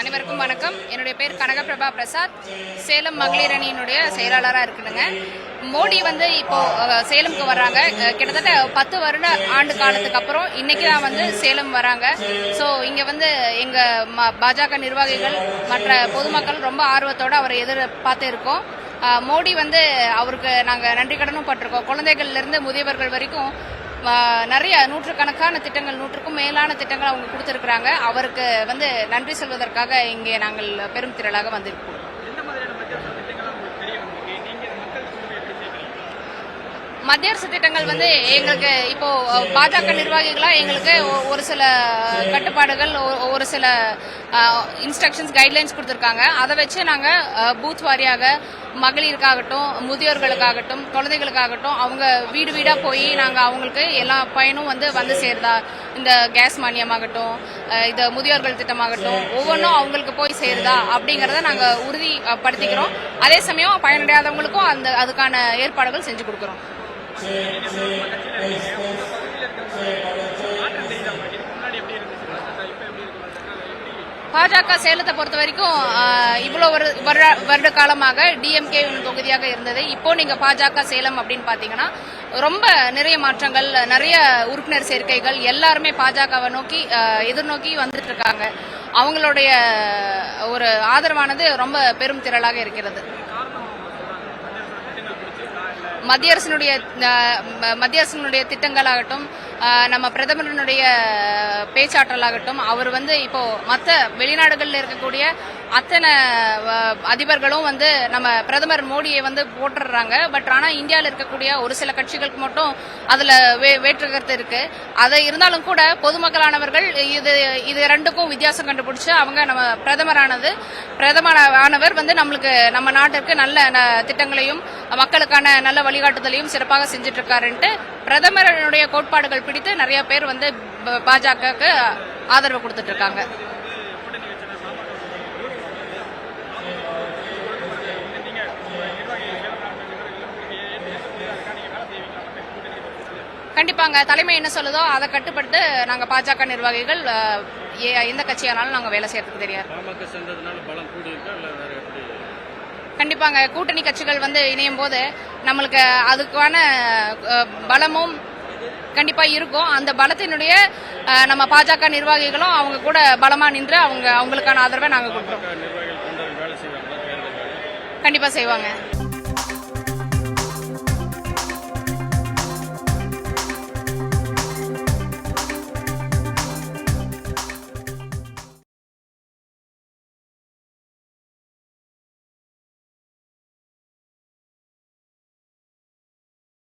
அனைவருக்கும் வணக்கம். என்னுடைய பேர் கனகபிரபா பிரசாத். சேலம் மகளிர் அணியினுடைய செயலாளராக இருக்குதுங்க. மோடி இப்போ சேலம்க்கு வர்றாங்க. கிட்டத்தட்ட 10 வருட ஆண்டு காலத்துக்கு அப்புறம் இன்னைக்கு தான் சேலம் வராங்க. ஸோ இங்க எங்க பாஜக நிர்வாகிகள் மற்ற பொதுமக்கள் ரொம்ப ஆர்வத்தோட அவரை எதிர்பார்த்து இருக்கோம். மோடி அவருக்கு நாங்க நன்றி கடனும் பட்டிருக்கோம். குழந்தைகள்ல இருந்து முதியவர்கள் வரைக்கும் நிறைய நூற்றுக்கணக்கான திட்டங்கள், 100க்கும் மேலான திட்டங்கள் அவங்க கொடுத்திருக்கிறாங்க. அவருக்கு நன்றி சொல்வதற்காக இங்கே நாங்கள் பெரும் திரளாக வந்திருக்கோம். மத்திய அரசு திட்டங்கள் எங்களுக்கு இப்போ பாஜக நிர்வாகிகளா எங்களுக்கு ஒரு சில கட்டுப்பாடுகள், ஒரு சில இன்ஸ்ட்ரக்ஷன்ஸ், கைட்லைன்ஸ் கொடுத்திருக்காங்க. அதை வச்சு நாங்க பூத் வாரியாக மகளிருக்காகட்டும், முதியோர்களுக்காகட்டும், குழந்தைகளுக்காகட்டும் அவங்க வீடு வீடா போய் நாங்க அவங்களுக்கு எல்லா பயனும் வந்து சேருதா, இந்த கேஸ் மானியமாகட்டும், இந்த முதியோர்கள் திட்டமாகட்டும், ஒவ்வொன்றும் அவங்களுக்கு போய் சேருதா அப்படிங்கறத நாங்க உறுதிப்படுத்திக்கிறோம். அதே சமயம் பயனடையாதவங்களுக்கும் அதுக்கான ஏற்பாடுகள் செஞ்சு கொடுக்கிறோம். பாஜக சேலத்தை பொறுத்த வரைக்கும் இவ்வளவு ஒரு வருட காலமாக டிஎம்கே தொகுதியாக இருந்தது. இப்போ நீங்க பாஜக சேலம் அப்படின்னு பாத்தீங்கன்னா ரொம்ப நிறைய மாற்றங்கள், நிறைய உறுப்பினர் சேர்க்கைகள், எல்லாருமே பாஜகவை நோக்கி எதிர்நோக்கி வந்துட்டு இருக்காங்க. அவங்களுடைய ஒரு ஆதரவானது ரொம்ப பெரும் திரளாக இருக்கிறது. மத்திய அரசினுடைய திட்டங்களாகட்டும், நம்ம பிரதமரனுடைய பேச்சாற்றலாகட்டும், அவர் இப்போ மற்ற வெளிநாடுகளில் இருக்கக்கூடிய அத்தனை அதிபர்களும் நம்ம பிரதமர் மோடியை போட்டுறாங்க. பட் ஆனா இந்தியாவில் இருக்கக்கூடிய ஒரு சில கட்சிகளுக்கு மட்டும் அதுல வேற்று கருத்து இருக்கு. அதை இருந்தாலும் கூட பொதுமக்களானவர்கள் இது ரெண்டுக்கும் வித்தியாசம் கண்டுபிடிச்சு அவங்க நம்ம பிரதமரானவர் நம்மளுக்கு, நம்ம நாட்டிற்கு நல்ல திட்டங்களையும் மக்களுக்கான நல்ல வழிகாட்டுதலையும் சிறப்பாக செஞ்சுட்டு இருக்காருன்ட்டு பிரதமருடைய கோட்பாடுகள் பிடித்து நிறைய பேர் பாஜகவுக்கு ஆதரவு கொடுத்துட்டு இருக்காங்க. கண்டிப்பாங்க. தலைமை என்ன சொல்லுதோ அதை கட்டுப்பட்டு நாங்க பாஜக நிர்வாகிகள் எந்த கட்சியானாலும் நாங்க வேலை செய்யறதுக்கு தெரியாது. கண்டிப்பாங்க. கூட்டணி கட்சிகள் இணையும் போது நம்மளுக்கு அதுக்கான பலமும் கண்டிப்பா இருக்கும். அந்த பலத்தினுடைய நம்ம பாஜக நிர்வாகிகளும் அவங்க கூட பலமா நின்று அவங்களுக்கான ஆதரவை நாங்க கொடுக்கிறோம். கண்டிப்பா செய்வாங்க.